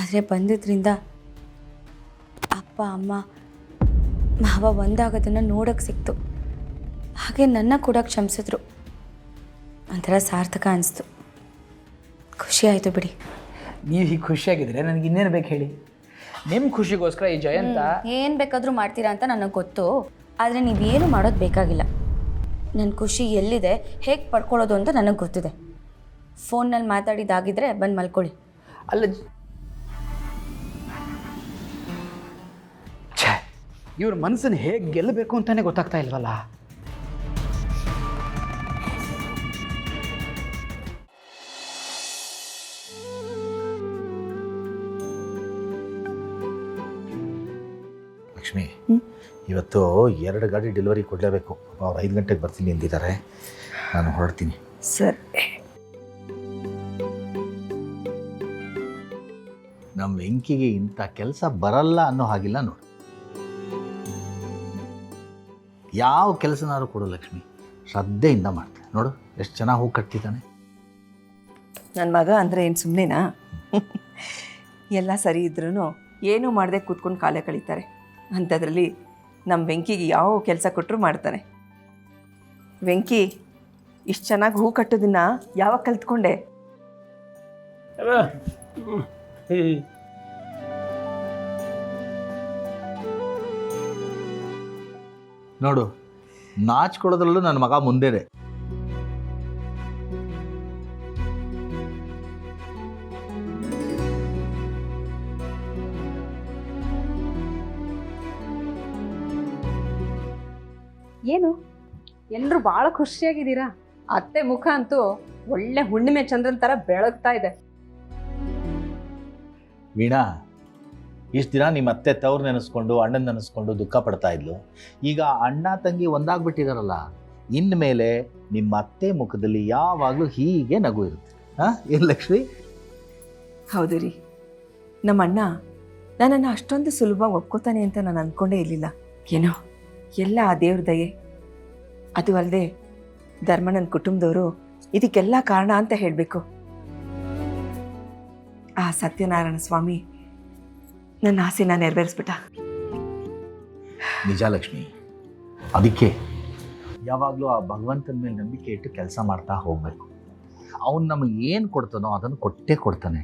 ಆದರೆ ಬಂದಿದ್ದರಿಂದ ಅಪ್ಪ ಅಮ್ಮ ಮಾವ ಒಂದಾಗೋದನ್ನು ನೋಡೋಕ್ಕೆ ಸಿಕ್ತು. ಹಾಗೆ ನನ್ನ ಕೂಡ ಕ್ಷಮಿಸಿದ್ರು. ಒಂಥರ ಸಾರ್ಥಕ ಅನಿಸ್ತು. ಖುಷಿ ಆಯಿತು ಬಿಡಿ. ನೀವು ಹೀಗೆ ಖುಷಿಯಾಗಿದ್ರೆ ನನಗೆ ಇನ್ನೇನು ಬೇಕು ಹೇಳಿ. ನಿಮ್ಮ ಖುಷಿಗೋಸ್ಕರ ಈ ಜಯಂತ ಏನು ಬೇಕಾದರೂ ಮಾಡ್ತೀರಾ ಅಂತ ನನಗೆ ಗೊತ್ತು. ಆದರೆ ನೀವೇನು ಮಾಡೋದು ಬೇಕಾಗಿಲ್ಲ. ನನ್ನ ಖುಷಿ ಎಲ್ಲಿದೆ, ಹೇಗೆ ಪಡ್ಕೊಳ್ಳೋದು ಅಂತ ನನಗೆ ಗೊತ್ತಿದೆ. ಫೋನ್ನಲ್ಲಿ ಮಾತಾಡಿದ್ದಾಗಿದ್ದರೆ ಬಂದು ಮಲ್ಕೊಳ್ಳಿ. ಅಲ್ಲ ಛೇ, ಇವ್ರ ಮನಸ್ಸನ್ನು ಹೇಗೆ ಗೆಲ್ಲಬೇಕು ಅಂತಲೇ ಗೊತ್ತಾಗ್ತಾ ಇಲ್ವಲ್ಲ. ಲಕ್ಷ್ಮಿ, ಇವತ್ತು 2 ಗಾಡಿ ಡೆಲಿವರಿ ಕೊಡಲೇಬೇಕು. ಅವ್ರು 5 ಗಂಟೆಗೆ ಬರ್ತೀನಿ ಎಂದಿದ್ದಾರೆ. ನಾನು ಹೊರಡ್ತೀನಿ. ಸರ್, ನಮ್ಮ ವೆಂಕಿಗೆ ಇಂಥ ಕೆಲಸ ಬರಲ್ಲ ಅನ್ನೋ ಹಾಗಿಲ್ಲ ನೋಡು. ಯಾವ ಕೆಲಸನಾದ್ರು ಕೊಡು ಲಕ್ಷ್ಮಿ, ಶ್ರದ್ಧೆಯಿಂದ ಮಾಡ್ತಾನೆ. ನೋಡು ಎಷ್ಟು ಚೆನ್ನಾಗಿ ಹೂ ಕಟ್ತಿದ್ದಾನೆ. ನನ್ನ ಮಗ ಅಂದರೆ ಏನು ಸುಮ್ಮನೆನಾ? ಎಲ್ಲ ಸರಿ ಇದ್ರೂ ಏನೂ ಮಾಡದೆ ಕೂತ್ಕೊಂಡು ಕಾಲ ಕಳೀತಾರೆ. ಅಂಥದ್ರಲ್ಲಿ ನಮ್ಮ ವೆಂಕಿಗೆ ಯಾವ ಕೆಲಸ ಕೊಟ್ಟರು ಮಾಡ್ತಾನೆ. ವೆಂಕಿ, ಇಷ್ಟು ಚೆನ್ನಾಗಿ ಹೂ ಕಟ್ಟೋದನ್ನ ಯಾವಾಗ ಕಲ್ತ್ಕೊಂಡೆ? ನೋಡು, ನಾಚ್ಕೊಳ್ಳೋದ್ರಲ್ಲೂ ನನ್ನ ಮಗ ಮುಂದೆನೆ. ಏನು ಎಲ್ಲರೂ ಭಾಳ ಖುಷಿಯಾಗಿದ್ದೀರಾ? ಅತ್ತೆ ಮುಖ ಅಂತೂ ಒಳ್ಳೆ ಹುಣ್ಣಿಮೆ ಚಂದ್ರನ ಥರ ಬೆಳಗ್ತಾ ಇದೆ. ವೀಣಾ, ಇಷ್ಟು ದಿನ ನಿಮ್ಮ ಅತ್ತೆ ತವ್ರು ನೆನೆಸ್ಕೊಂಡು ಅಣ್ಣನ ನೆನೆಸ್ಕೊಂಡು ದುಃಖ ಪಡ್ತಾ ಇದ್ಲು. ಈಗ ಅಣ್ಣ ತಂಗಿ ಒಂದಾಗ್ಬಿಟ್ಟಿದಾರಲ್ಲ, ಇನ್ಮೇಲೆ ನಿಮ್ಮ ಅತ್ತೆ ಮುಖದಲ್ಲಿ ಯಾವಾಗಲೂ ಹೀಗೆ ನಗು ಇರುತ್ತೆ. ಏನು ಲಕ್ಷ್ಮಿ? ಹೌದು ರೀ, ನಮ್ಮ ಅಣ್ಣ ನನ್ನನ್ನು ಅಷ್ಟೊಂದು ಸುಲಭವಾಗಿ ಒಪ್ಕೋತಾನೆ ಅಂತ ನಾನು ಅಂದ್ಕೊಂಡೇ ಇರಲಿಲ್ಲ. ಏನೋ ಎಲ್ಲ ಆ ದೇವ್ರ ದಯೆ. ಅದು ಅಲ್ಲದೆ ಧರ್ಮಣ್ಣನ ಕುಟುಂಬದವರು ಇದಕ್ಕೆಲ್ಲ ಕಾರಣ ಅಂತ ಹೇಳಬೇಕು. ಆ ಸತ್ಯನಾರಾಯಣ ಸ್ವಾಮಿ ನನ್ನ ಆಸೆನ ನೆರವೇರಿಸ್ಬಿಟ್ಟ. ನಿಜ ಲಕ್ಷ್ಮಿ, ಅದಕ್ಕೆ ಯಾವಾಗಲೂ ಆ ಭಗವಂತನ ಮೇಲೆ ನಂಬಿಕೆ ಇಟ್ಟು ಕೆಲಸ ಮಾಡ್ತಾ ಹೋಗಬೇಕು. ಅವನು ನಮಗೆ ಏನು ಕೊಡ್ತಾನೋ ಅದನ್ನು ಕೊಟ್ಟೇ ಕೊಡ್ತಾನೆ.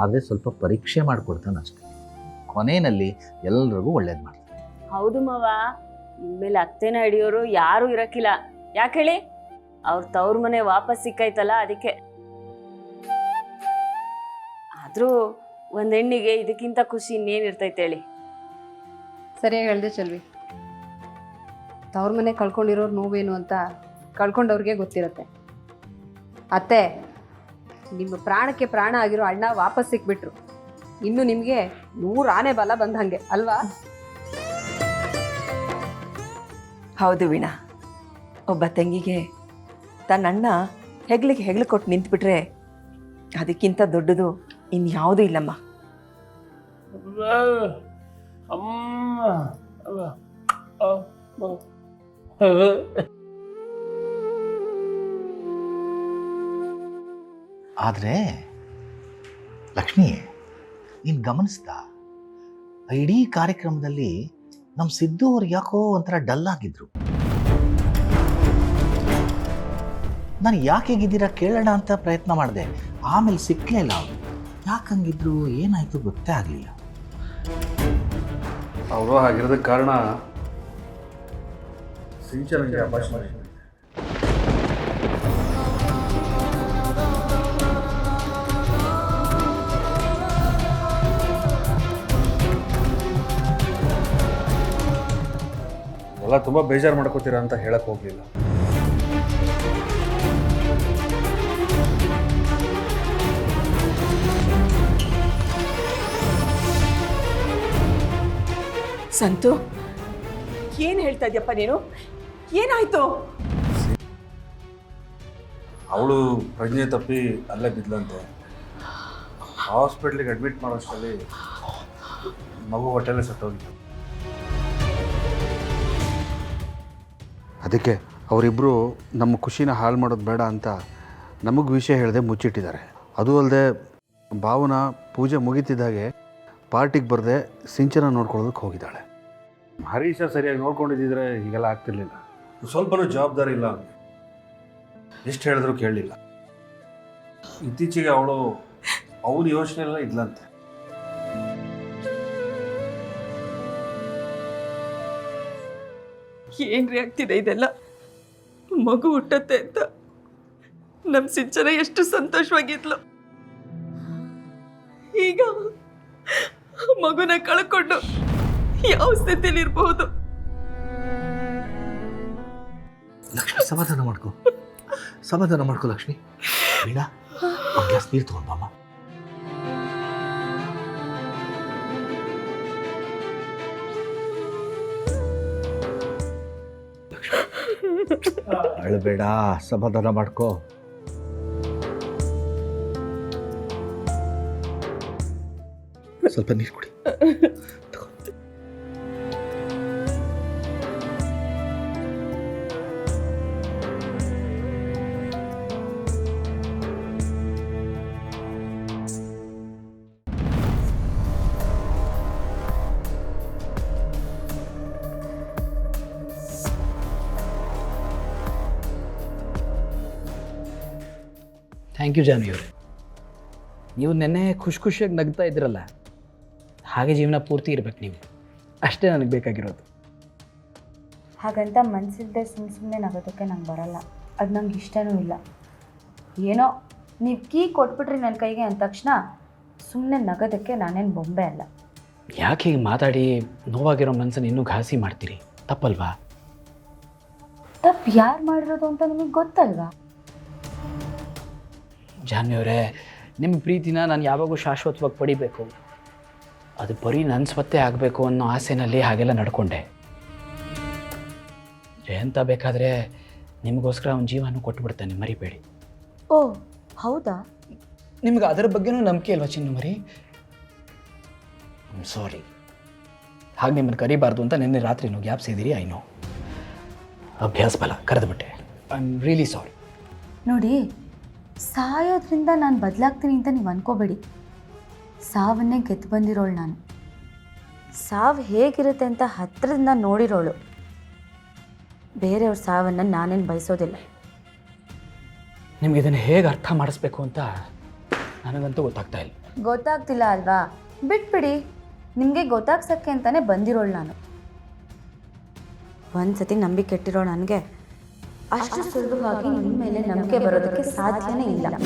ಆದರೆ ಸ್ವಲ್ಪ ಪರೀಕ್ಷೆ ಮಾಡಿಕೊಡ್ತಾನೆ ಅಷ್ಟೇ. ಕೊನೆಯಲ್ಲಿ ಎಲ್ಲರಿಗೂ ಒಳ್ಳೇದು ಮಾಡ್ತಾನೆ. ಹೌದು ಮಾವ, ಇನ್ಮೇಲೆ ಅತ್ತೆನ ಹಿಡಿಯೋರು ಯಾರು ಇರಕ್ಕಿಲ್ಲ. ಯಾಕೆ ಹೇಳಿ? ಅವ್ರ ತವ್ರ ಮನೆ ವಾಪಸ್ ಸಿಕ್ಕೈತಲ್ಲ, ಅದಕ್ಕೆ. ಆದ್ರೂ ಒಂದ್ ಹೆಣ್ಣಿಗೆ ಇದಕ್ಕಿಂತ ಖುಷಿ ಇನ್ನೇನಿರ್ತೈತೆ ಹೇಳಿ? ಸರಿಯಾಗಿ ಹೇಳ್ದೆ ಚೆಲ್ವಿ. ತವ್ರ ಮನೆ ಕಳ್ಕೊಂಡಿರೋರು ನೋವೇನು ಅಂತ ಕಳ್ಕೊಂಡವ್ರಿಗೆ ಗೊತ್ತಿರತ್ತೆ. ಅತ್ತೆ, ನಿಮ್ಮ ಪ್ರಾಣಕ್ಕೆ ಪ್ರಾಣ ಆಗಿರೋ ಅಣ್ಣ ವಾಪಸ್ ಸಿಕ್ಬಿಟ್ರು. ಇನ್ನು ನಿಮಗೆ 100 ಆನೆ ಬಲ ಬಂದ ಹಾಗೆ ಅಲ್ವಾ? ಹೌದು ವೀಣಾ, ಒಬ್ಬ ತಂಗಿಗೆ ತನ್ನ ಅಣ್ಣ ಹೆಗ್ಲಿಗೆ ಹೆಗ್ಲು ಕೊಟ್ಟು ನಿಂತ್ಬಿಟ್ರೆ ಅದಕ್ಕಿಂತ ದೊಡ್ಡದು ಇನ್ಯಾವುದೂ ಇಲ್ಲಮ್ಮ. ಆದರೆ ಲಕ್ಷ್ಮಿ, ನೀನು ಗಮನಿಸ್ತಾ, ಇಡೀ ಕಾರ್ಯಕ್ರಮದಲ್ಲಿ ನಮ್ಮ ಸಿದ್ದು ಅವ್ರು ಯಾಕೋ ಒಂಥರ ಡಲ್ ಆಗಿದ್ರು. ನಾನು ಯಾಕೆ ಹೇಗಿದ್ದೀರಾ ಕೇಳೋಣ ಅಂತ ಪ್ರಯತ್ನ ಮಾಡಿದೆ. ಆಮೇಲೆ ಸಿಕ್ಕಲೇ ಇಲ್ಲ ಅವರು. ಯಾಕೆ ಹಂಗಿದ್ರು, ಏನಾಯಿತು ಗೊತ್ತೇ ಆಗಲಿಲ್ಲ. ಅವರು ಆಗಿರೋದಕ್ಕೆ ಕಾರಣ ಸಿಂಚನಗೆ ಅಪಾರ್ಷಣೆ. ಎಲ್ಲ ತುಂಬ ಬೇಜಾರು ಮಾಡ್ಕೋತೀರಾ ಅಂತ ಹೇಳಕ್ಕೆ ಹೋಗಲಿಲ್ಲ. ಸಂತು, ಏನು ಹೇಳ್ತಾ ಇದ್ಯಪ್ಪ ನೀನು? ಏನಾಯ್ತು? ಅವಳು ಪ್ರಜ್ಞೆ ತಪ್ಪಿ ಅಲ್ಲೇ ಬಿದ್ಲಂತೆ. ಹಾಸ್ಪಿಟ್ಲಿಗೆ ಅಡ್ಮಿಟ್ ಮಾಡೋಷ್ಟರಲ್ಲಿ ಮಗು ಹೊಟ್ಟೆಲ್ಲೇ ಸತ್ತೋಗಿತ್ತು. ಅದಕ್ಕೆ ಅವರಿಬ್ಬರು ನಮ್ಮ ಖುಷಿನ ಹಾಳು ಮಾಡೋದು ಬೇಡ ಅಂತ ನಮಗೆ ವಿಷಯ ಹೇಳದೆ ಮುಚ್ಚಿಟ್ಟಿದ್ದಾರೆ. ಅದು ಅಲ್ಲದೆ ಭಾವನ ಪೂಜೆ ಮುಗಿತಿದ್ದಾಗೆ ಪಾರ್ಟಿಗೆ ಬರದೆ ಸಿಂಚನ ನೋಡ್ಕೊಳ್ಳೋದಕ್ಕೆ ಹೋಗಿದ್ದಾಳೆ. ಹರೀಶ ಸರಿಯಾಗಿ ನೋಡ್ಕೊಂಡಿದ್ದಿದ್ರೆ ಹೀಗೆಲ್ಲ ಆಗ್ತಿರ್ಲಿಲ್ಲ. ಸ್ವಲ್ಪನೂ ಜವಾಬ್ದಾರಿ ಇಲ್ಲ, ಎಷ್ಟು ಹೇಳಿದ್ರು ಕೇಳಲಿಲ್ಲ. ಇತ್ತೀಚೆಗೆ ಅವಳು ಅವನ ಯೋಚನೆ ಎಲ್ಲ ಇದ್ಲಂತೆ. ಏನ್ರಿ ಆಗ್ತಿದೆ ಇದೆಲ್ಲ? ಮಗು ಹುಟ್ಟತ್ತೆ ಅಂತ ನಮ್ಮ ಸಿಂಚನ ಎಷ್ಟು ಸಂತೋಷವಾಗಿದ್ಲು. ಈಗ ಮಗುನ ಕಳ್ಕೊಂಡು ಯಾವ ಸ್ಥಿತಿಲಿರ್ಬಹುದು? ಲಕ್ಷ್ಮಿ ಸಮಾಧಾನ ಮಾಡ್ಕೊ ಲಕ್ಷ್ಮಿ. ವೀಣಾ, ಒಂದು ಗ್ಲಾಸ್ ನೀರು ತಗೊಂಡ್ಬಮ್ಮ. ಅಳಬೇಡ, ಸಮಾಧಾನ ಮಾಡ್ಕೋ. ಸ್ವಲ್ಪ ನೀರು ಕುಡಿ. ಥ್ಯಾಂಕ್ ಯು ಜಾನ್ವಿ ಅವರೇ. ನೀವು ನೆನ್ನೆ ಖುಷಿಯಾಗಿ ನಗ್ತಾ ಇದ್ರಲ್ಲ, ಹಾಗೆ ಜೀವನ ಪೂರ್ತಿ ಇರ್ಬೇಕು ನೀವು. ಅಷ್ಟೇ ನನಗೆ ಬೇಕಾಗಿರೋದು. ಹಾಗಂತ ಮನಸ್ಸಿಲ್ಲದೆ ಸುಮ್ಮನೆ ನಗೋದಕ್ಕೆ ನಂಗೆ ಬರಲ್ಲ. ಅದು ನಂಗೆ ಇಷ್ಟನೂ ಇಲ್ಲ. ಏನೋ ನೀವು ಕೀ ಕೊಟ್ಬಿಟ್ರಿ ನನ್ನ ಕೈಗೆ ಅಂದ ತಕ್ಷಣ ಸುಮ್ಮನೆ ನಗೋದಕ್ಕೆ ನಾನೇನು ಬೊಂಬೆ ಅಲ್ಲ. ಯಾಕೆ ಹೀಗೆ ಮಾತಾಡಿ ನೋವಾಗಿರೋ ಮನಸ್ಸನ್ನು ಇನ್ನೂ ಘಾಸಿ ಮಾಡ್ತೀರಿ? ತಪ್ಪಲ್ವಾ? ತಪ್ಪು ಯಾರು ಮಾಡಿರೋದು ಅಂತ ನಿಮಗೆ ಗೊತ್ತಲ್ವಾ? ಜಾನ್ವಿ ಅವರೇ, ನಿಮ್ಮ ಪ್ರೀತಿನ ನಾನು ಯಾವಾಗೂ ಶಾಶ್ವತವಾಗಿ ಪಡಿಬೇಕು, ಅದು ಬರೀ ನನ್ನ ಸ್ವತ್ತೇ ಆಗಬೇಕು ಅನ್ನೋ ಆಸೆನಲ್ಲಿ ಹಾಗೆಲ್ಲ ನಡ್ಕೊಂಡೆ. ಜಯಂತ ಬೇಕಾದರೆ ನಿಮಗೋಸ್ಕರ ಅವನ ಜೀವನ ಕೊಟ್ಟುಬಿಡ್ತಾನೆ, ಮರಿಬೇಡಿ. ಓ ಹೌದಾ? ನಿಮ್ಗೆ ಅದರ ಬಗ್ಗೆನೂ ನಂಬಿಕೆ ಅಲ್ವಾ ಚಿನ್ನು ಮರಿ? ಸಾರಿ, ಹಾಗೆ ನಿಮ್ಮನ್ನು ಕರಿಬಾರ್ದು ಅಂತ ನಿನ್ನೆ ರಾತ್ರಿ ನೀವು ಜ್ಞಾಪಿಸಿದ್ದೀರಿ. ಐ ನೋ, ಅಭ್ಯಾಸ ಬಲ ಕರೆದುಬಿಟ್ಟೆ. I am really sorry. ನೋಡಿ, ಸಾಯೋದ್ರಿಂದ ನಾನು ಬದಲಾಗ್ತೀನಿ ಅಂತ ನೀವು ಅನ್ಕೋಬೇಡಿ. ಸಾವನ್ನೇ ಗೆದ್ದು ಬಂದಿರೋಳು ನಾನು. ಸಾವು ಹೇಗಿರುತ್ತೆ ಅಂತ ಹತ್ತಿರದಿಂದ ನೋಡಿರೋಳು. ಬೇರೆಯವ್ರ ಸಾವನ್ನು ನಾನೇನು ಬಯಸೋದಿಲ್ಲ. ನಿಮ್ಗೆ ಇದನ್ನು ಹೇಗೆ ಅರ್ಥ ಮಾಡಿಸ್ಬೇಕು ಅಂತ ನನಗಂತೂ ಗೊತ್ತಾಗ್ತಾ ಇಲ್ಲ. ಗೊತ್ತಾಗ್ತಿಲ್ಲ ಅಲ್ವಾ? ಬಿಟ್ಬಿಡಿ. ನಿಮಗೆ ಗೊತ್ತಾಗ್ಸಕ್ಕೆ ಅಂತಲೇ ಬಂದಿರೋಳು ನಾನು. ಒಂದು ಸತಿ ನಂಬಿಕೆ ಕೆಟ್ಟಿರೋ ನನಗೆ ಅಷ್ಟು ಸುಲಭವಾಗಿ ನಿಮ್ಮ ಮೇಲೆ ನಂಬಿಕೆ ಬರೋದಕ್ಕೆ ಸಾಧ್ಯನೇ ಇಲ್ಲ.